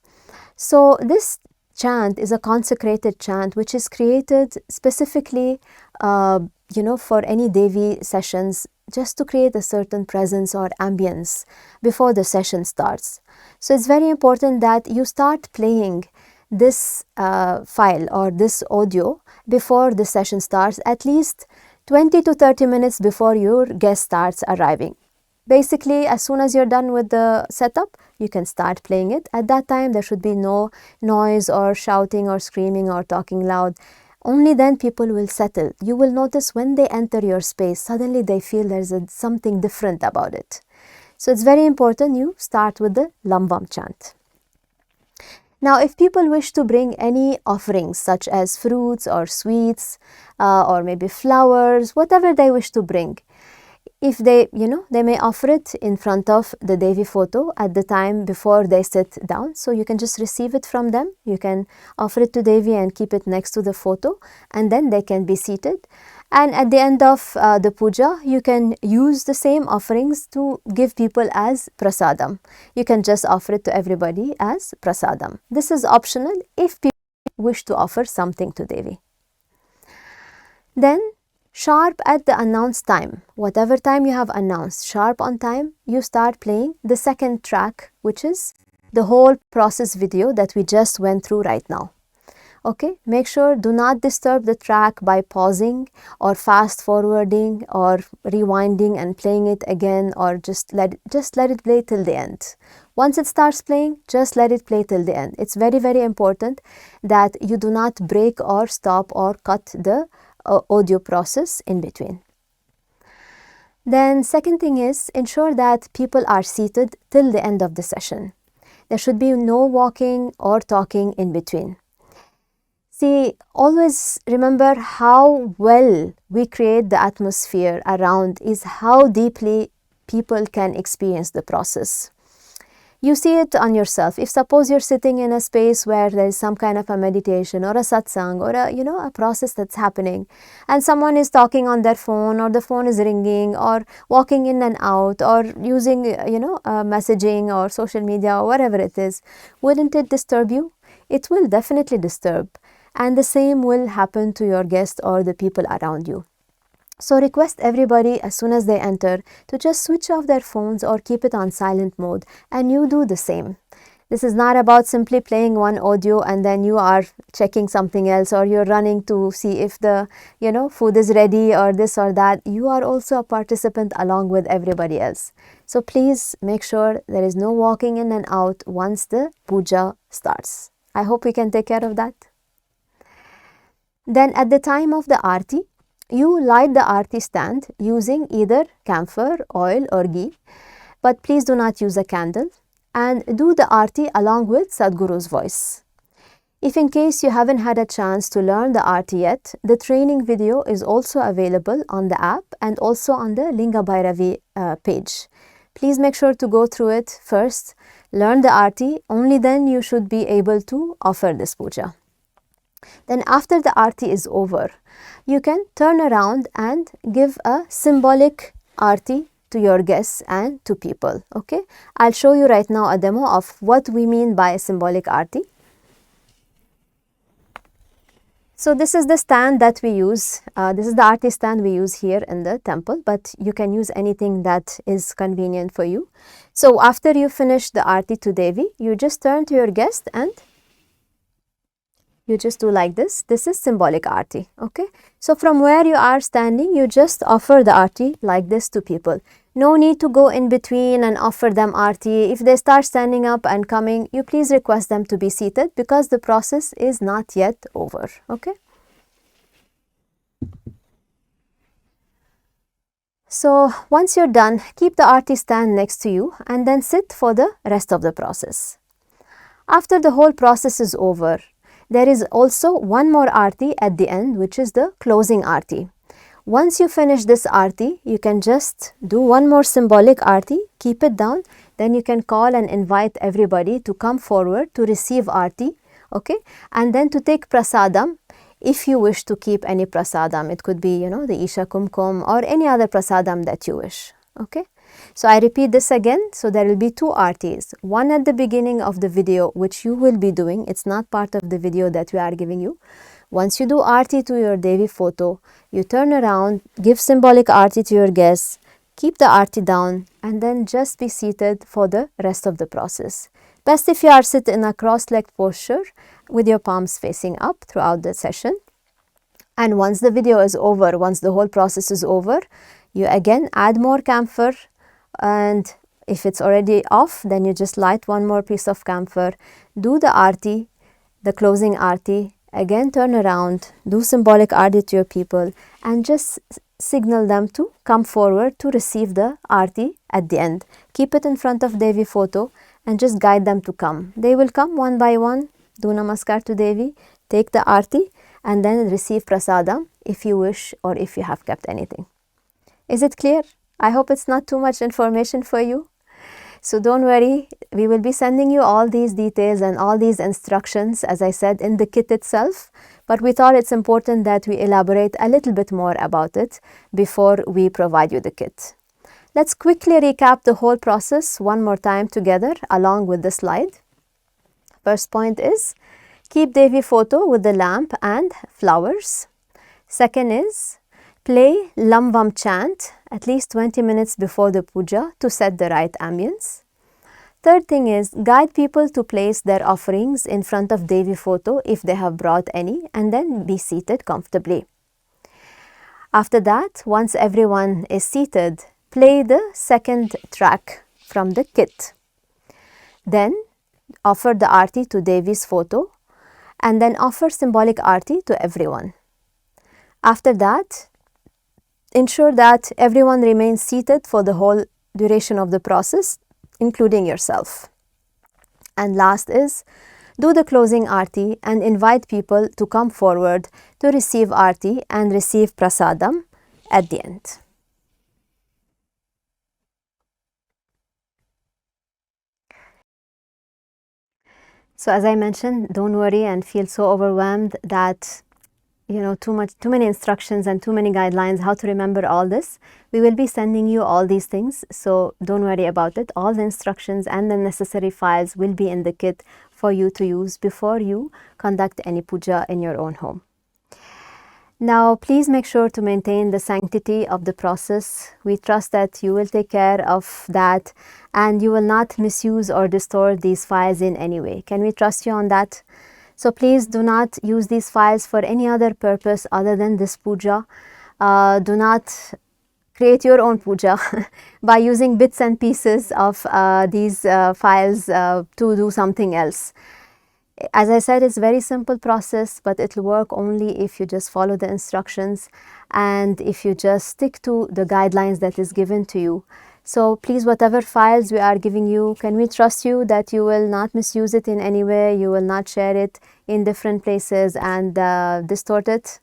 So this chant is a consecrated chant which is created specifically for any Devi sessions, just to create a certain presence or ambience before the session starts. So it's very important that you start playing this file or this audio before the session starts, at least 20 to 30 minutes before your guest starts arriving. Basically, as soon as you're done with the setup, you can start playing it. At that time, there should be no noise or shouting or screaming or talking loud. Only then people will settle. You will notice when they enter your space, suddenly they feel there's something different about it. So it's very important you start with the Lambam chant. Now, if people wish to bring any offerings such as fruits or sweets or maybe flowers, whatever they wish to bring, if they may offer it in front of the Devi photo at the time before they sit down. So you can just receive it from them. You can offer it to Devi and keep it next to the photo, and then they can be seated. And at the end of the puja, you can use the same offerings to give people as prasadam. You can just offer it to everybody as prasadam. This is optional if people wish to offer something to Devi. Then Sharp at the announced time, whatever time you have announced, sharp on time, you start playing the second track, which is the whole process video that we just went through right now. Okay, make sure do not disturb the track by pausing or fast forwarding or rewinding and playing it again, or just let it play till the end. Once it starts playing, just let it play till the end. It's very, very important that you do not break or stop or cut the audio process in between. Then second thing is, ensure that people are seated till the end of the session. There should be no walking or talking in between. See, always remember how well we create the atmosphere around is how deeply people can experience the process. You see it on yourself. If suppose you're sitting in a space where there is some kind of a meditation or a satsang or a process that's happening, and someone is talking on their phone, or the phone is ringing, or walking in and out, or using messaging or social media or whatever it is, wouldn't it disturb you? It will definitely disturb, and the same will happen to your guest or the people around you. So request everybody as soon as they enter to just switch off their phones or keep it on silent mode, and you do the same. This is not about simply playing one audio and then you are checking something else, or you're running to see if the food is ready or this or that. You are also a participant along with everybody else. So please make sure there is no walking in and out once the puja starts. I hope we can take care of that. Then at the time of the aarti, you light the aarti stand using either camphor, oil or ghee, but please do not use a candle, and do the aarti along with Sadhguru's voice. If in case you haven't had a chance to learn the aarti yet, the training video is also available on the app and also on the Linga Bhairavi page. Please make sure to go through it first, learn the aarti, only then you should be able to offer this puja. Then after the aarti is over, you can turn around and give a symbolic aarti to your guests and to people. Okay, I'll show you right now a demo of what we mean by a symbolic aarti. So this is the stand that we use. This is the aarti stand we use here in the temple, but you can use anything that is convenient for you. So after you finish the aarti to Devi, you just turn to your guest and you just do like this. This is symbolic aarti. Okay, so from where you are standing, you just offer the aarti like this to people. No need to go in between and offer them aarti. If they start standing up and coming, you please request them to be seated, because the process is not yet over. Okay. So once you're done, keep the aarti stand next to you and then sit for the rest of the process. After the whole process is over, there is also one more aarti at the end, which is the closing aarti. Once you finish this aarti, you can just do one more symbolic aarti, keep it down, then you can call and invite everybody to come forward to receive aarti, okay, and then to take prasadam. If you wish to keep any prasadam, it could be, the Isha Kumkum or any other prasadam that you wish, okay. So I repeat this again. So there will be two aartis, one at the beginning of the video, which you will be doing. It's not part of the video that we are giving you. Once you do aarti to your Devi photo, you turn around, give symbolic aarti to your guests, keep the aarti down, and then just be seated for the rest of the process. Best if you are sitting in a cross-legged posture with your palms facing up throughout the session. And once the video is over, once the whole process is over, you again add more camphor, and if it's already off, then you just light one more piece of camphor, do the aarti, the closing aarti, again turn around, do symbolic aarti to your people, and just signal them to come forward to receive the aarti at the end. Keep it in front of Devi photo and just guide them to come. They will come one by one, do namaskar to Devi, take the aarti, and then receive prasadam if you wish, or if you have kept anything. Is it clear? I hope it's not too much information for you. So don't worry, we will be sending you all these details and all these instructions, as I said, in the kit itself. But we thought it's important that we elaborate a little bit more about it before we provide you the kit. Let's quickly recap the whole process one more time together along with the slide. First point is, keep Devi photo with the lamp and flowers. Second is, Play Lam Vam chant at least 20 minutes before the puja to set the right ambience. Third thing is guide people to place their offerings in front of Devi photo if they have brought any, and then be seated comfortably. After that, once everyone is seated, play the second track from the kit. Then offer the aarti to Devi's photo and then offer symbolic aarti to everyone. After that, ensure that everyone remains seated for the whole duration of the process, including yourself. And last is, do the closing aarti and invite people to come forward to receive aarti and receive prasadam at the end. So as I mentioned, don't worry and feel so overwhelmed that too many instructions and too many guidelines, how to remember all this. We will be sending you all these things, so don't worry about it. All the instructions and the necessary files will be in the kit for you to use before you conduct any puja in your own home. Now, please make sure to maintain the sanctity of the process. We trust that you will take care of that and you will not misuse or distort these files in any way. Can we trust you on that? So please do not use these files for any other purpose other than this puja. Do not create your own puja by using bits and pieces of these files to do something else. As I said, it's a very simple process, but it will work only if you just follow the instructions and if you just stick to the guidelines that is given to you. So please, whatever files we are giving you, can we trust you that you will not misuse it in any way, you will not share it in different places and distort it?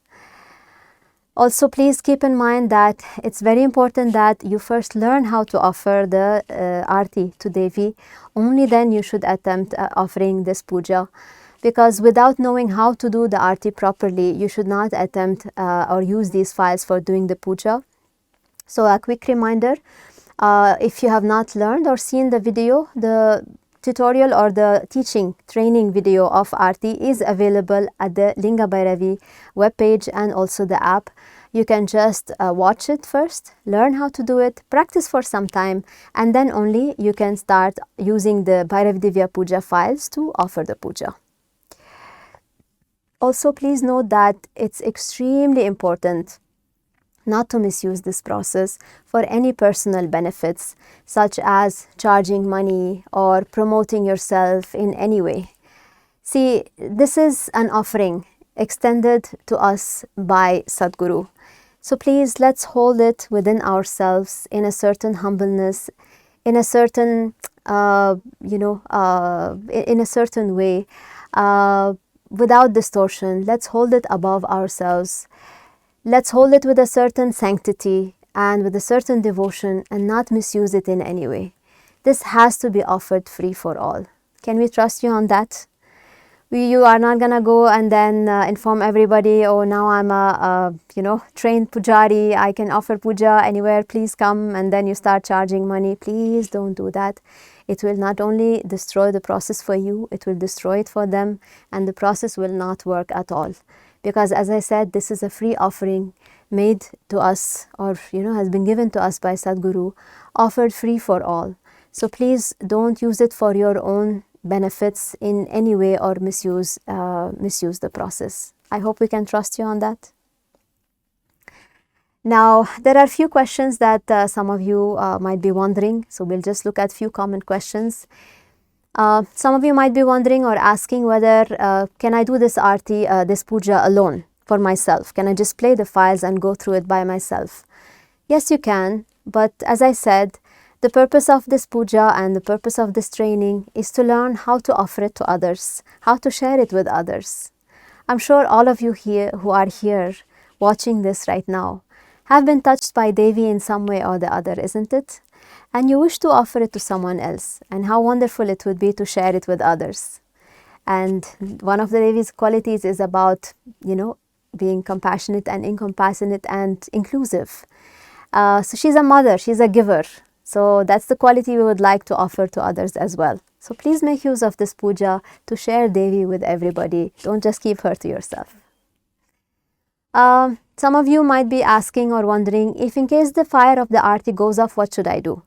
Also, please keep in mind that it's very important that you first learn how to offer the aarti to Devi. Only then you should attempt offering this puja, because without knowing how to do the aarti properly, you should not attempt or use these files for doing the puja. So a quick reminder, if you have not learned or seen the video, the tutorial or the teaching training video of aarti is available at the Linga Bhairavi webpage and also the app. You can just watch it first, learn how to do it, practice for some time, and then only you can start using the Bhairavi Divya Puja files to offer the puja. Also, please note that it's extremely important not to misuse this process for any personal benefits, such as charging money or promoting yourself in any way. See, this is an offering extended to us by Sadhguru. So please, let's hold it within ourselves in a certain humbleness, in a certain, in a certain way, without distortion. Let's hold it above ourselves. Let's hold it with a certain sanctity and with a certain devotion and not misuse it in any way. This has to be offered free for all. Can we trust you on that? You are not going to go and then inform everybody, oh, now I'm a trained pujari, I can offer puja anywhere, please come, and then you start charging money. Please don't do that. It will not only destroy the process for you, it will destroy it for them, and the process will not work at all. Because as I said, this is a free offering made to us, or has been given to us by Sadhguru, offered free for all. So please don't use it for your own benefits in any way or misuse the process. I hope we can trust you on that. Now, there are a few questions that some of you might be wondering, so we'll just look at few common questions. Some of you might be wondering or asking whether can I do this aarti, this puja alone for myself? Can I just play the files and go through it by myself? Yes, you can, but as I said, the purpose of this puja and the purpose of this training is to learn how to offer it to others, how to share it with others. I'm sure all of you here who are here watching this right now have been touched by Devi in some way or the other, isn't it? And you wish to offer it to someone else, and how wonderful it would be to share it with others. And one of the Devi's qualities is about, being compassionate and incompassionate and inclusive. So she's a mother, she's a giver. So that's the quality we would like to offer to others as well. So please make use of this puja to share Devi with everybody. Don't just keep her to yourself. Some of you might be asking or wondering, if in case the fire of the Aarti goes off, what should I do?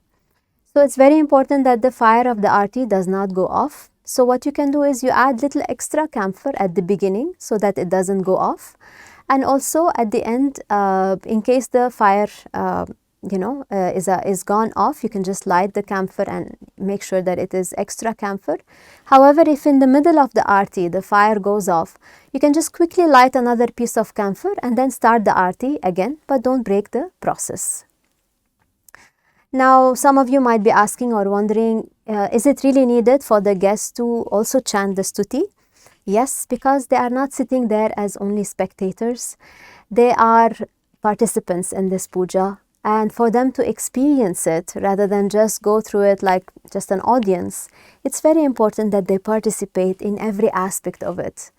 So it's very important that the fire of the Aarti does not go off. So what you can do is you add little extra camphor at the beginning so that it doesn't go off, and also at the end, in case the fire is gone off, you can just light the camphor and make sure that it is extra camphor. However, if in the middle of the Aarti the fire goes off, you can just quickly light another piece of camphor and then start the Aarti again, but don't break the process. Now, some of you might be asking or wondering, is it really needed for the guests to also chant the stuti? Yes, because they are not sitting there as only spectators. They are participants in this puja, and for them to experience it rather than just go through it like just an audience, it's very important that they participate in every aspect of it.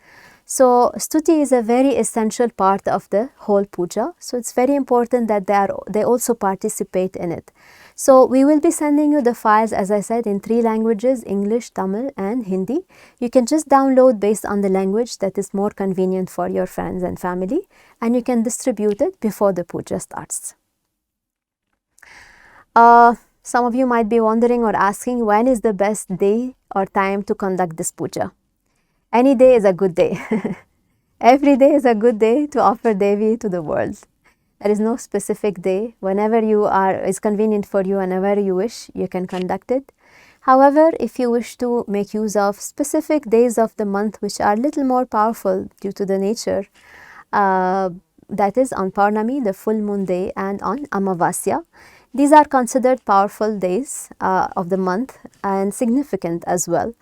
So stuti is a very essential part of the whole puja, so it's very important that they also participate in it. So we will be sending you the files, as I said, in 3 languages: English, Tamil and Hindi. You can just download based on the language that is more convenient for your friends and family, and you can distribute it before the puja starts. Some of you might be wondering or asking, when is the best day or time to conduct this puja? Any day is a good day. Every day is a good day to offer Devi to the world. There is no specific day. Whenever is convenient for you, whenever you wish, you can conduct it. However, if you wish to make use of specific days of the month which are little more powerful due to the nature, that is on Paurnami, the full moon day, and on Amavasya. These are considered powerful days of the month and significant as well.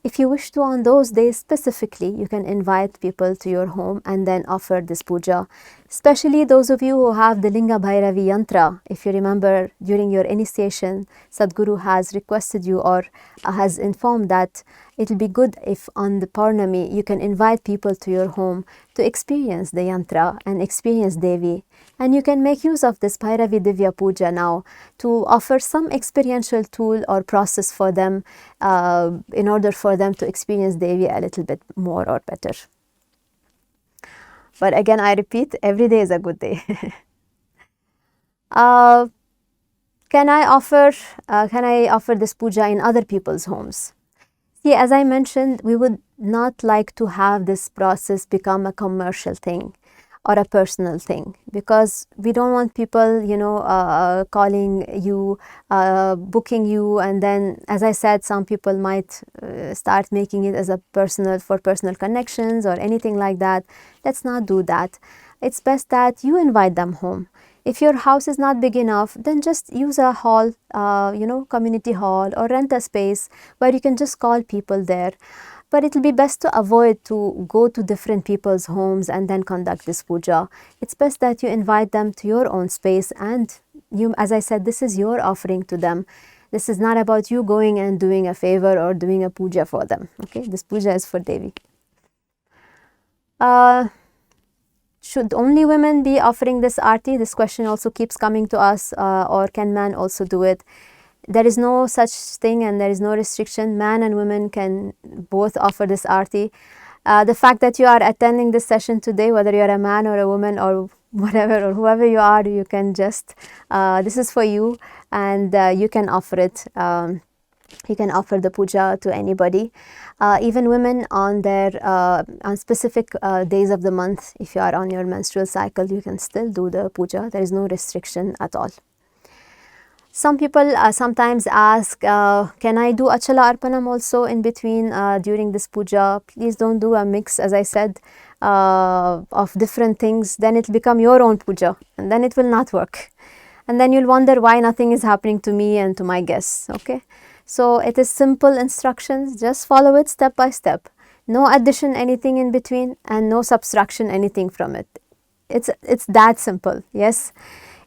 If you wish to, on those days specifically, you can invite people to your home and then offer this puja. Especially those of you who have the Linga Bhairavi Yantra. If you remember, during your initiation, Sadhguru has requested you or has informed that it will be good if on the Paurnami you can invite people to your home to experience the Yantra and experience Devi. And you can make use of this Bhairavi Divya Puja now to offer some experiential tool or process for them in order for them to experience Devi a little bit more or better. But again, I repeat, every day is a good day. Can I offer this puja in other people's homes? See, as I mentioned, we would not like to have this process become a commercial thing or a personal thing, because we don't want people, calling you, booking you, and then, as I said, some people might start making it as a for personal connections or anything like that. Let's not do that. It's best that you invite them home. If your house is not big enough, then just use a hall, community hall, or rent a space where you can just call people there. But it will be best to avoid to go to different people's homes and then conduct this puja. It's best that you invite them to your own space, and you, as I said, this is your offering to them. This is not about you going and doing a favor or doing a puja for them. Okay, this puja is for Devi. Should only women be offering this aarti? This question also keeps coming to us, or can man also do it? There is no such thing and there is no restriction. Man and women can both offer this aarti. The fact that you are attending this session today, whether you are a man or a woman or whatever or whoever you are, you can just, this is for you, and you can offer it. You can offer the puja to anybody. Even women on their on specific days of the month, if you are on your menstrual cycle, you can still do the puja. There is no restriction at all. Some people sometimes ask, can I do Achala Arpanam also in between during this puja? Please don't do a mix, as I said, of different things. Then it will become your own puja, and then it will not work. And then you'll wonder why nothing is happening to me and to my guests. Okay, so it is simple instructions. Just follow it step by step. No addition, anything in between, and no subtraction, anything from it. It's that simple. Yes.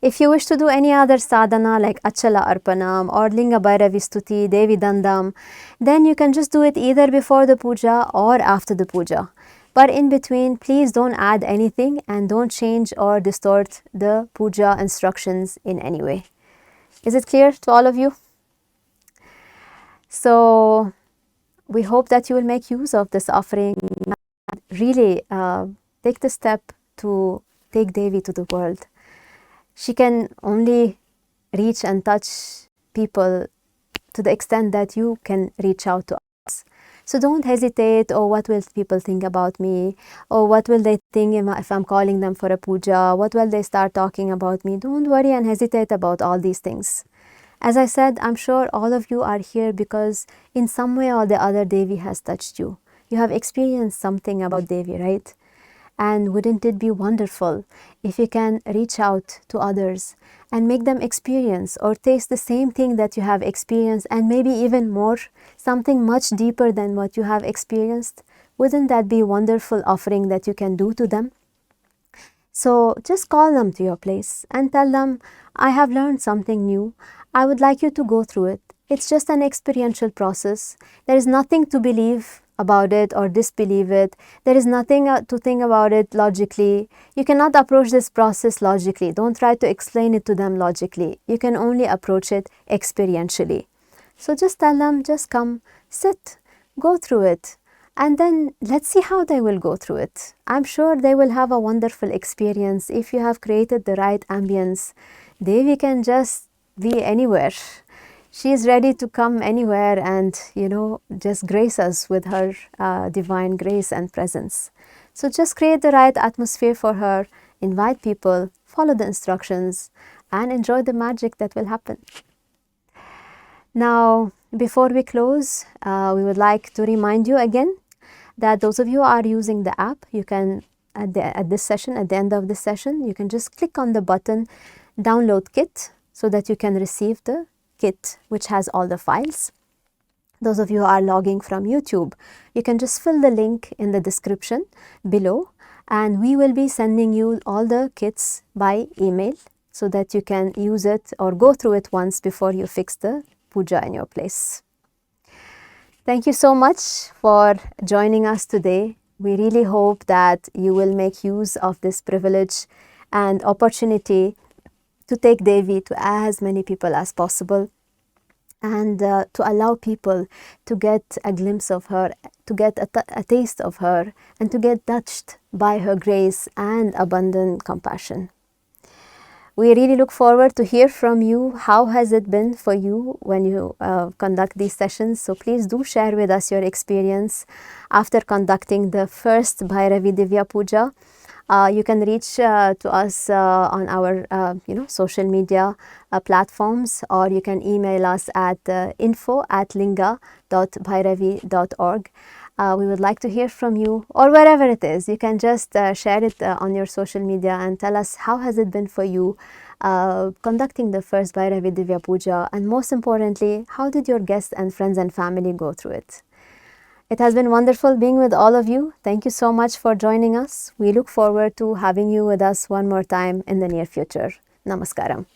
If you wish to do any other sadhana like Achala Arpanam or Linga Bhairavi Stuti, Devi Dandam, then you can just do it either before the puja or after the puja. But in between, please don't add anything and don't change or distort the puja instructions in any way. Is it clear to all of you? So, we hope that you will make use of this offering. Really take the step to take Devi to the world. She can only reach and touch people to the extent that you can reach out to us. So don't hesitate, oh, what will people think about me? Or what will they think if I'm calling them for a puja? What will they start talking about me? Don't worry and hesitate about all these things. As I said, I'm sure all of you are here because in some way or the other, Devi has touched you. You have experienced something about Devi, right? And wouldn't it be wonderful if you can reach out to others and make them experience or taste the same thing that you have experienced, and maybe even more, something much deeper than what you have experienced? Wouldn't that be a wonderful offering that you can do to them? So just call them to your place and tell them, I have learned something new. I would like you to go through it. It's just an experiential process. There is nothing to believe about it or disbelieve it. There is nothing to think about it logically. You cannot approach this process logically. Don't try to explain it to them logically. You can only approach it experientially. So just tell them, just come, sit, go through it, and then let's see how they will go through it. I'm sure they will have a wonderful experience if you have created the right ambience. Devi can just be anywhere. She is ready to come anywhere and, just grace us with her divine grace and presence. So just create the right atmosphere for her, invite people, follow the instructions, and enjoy the magic that will happen. Now, before we close, we would like to remind you again that those of you who are using the app, you can, at the end of this session, you can just click on the button, download kit, so that you can receive the kit which has all the files. Those of you who are logging from YouTube, you can just fill the link in the description below, and we will be sending you all the kits by email so that you can use it or go through it once before you fix the puja in your place. Thank you so much for joining us today. We really hope that you will make use of this privilege and opportunity to take Devi to as many people as possible, and to allow people to get a glimpse of her, to get a taste of her, and to get touched by her grace and abundant compassion. We really look forward to hear from you. How has it been for you when you conduct these sessions? So please do share with us your experience after conducting the first Bhairavi Divya Puja. You can reach to us on our social media platforms, or you can email us at info@linga.bhairavi.org. We would like to hear from you, or wherever it is. You can just share it on your social media and tell us how has it been for you conducting the first Bhairavi Divya Puja, and most importantly, how did your guests and friends and family go through it? It has been wonderful being with all of you. Thank you so much for joining us. We look forward to having you with us one more time in the near future. Namaskaram.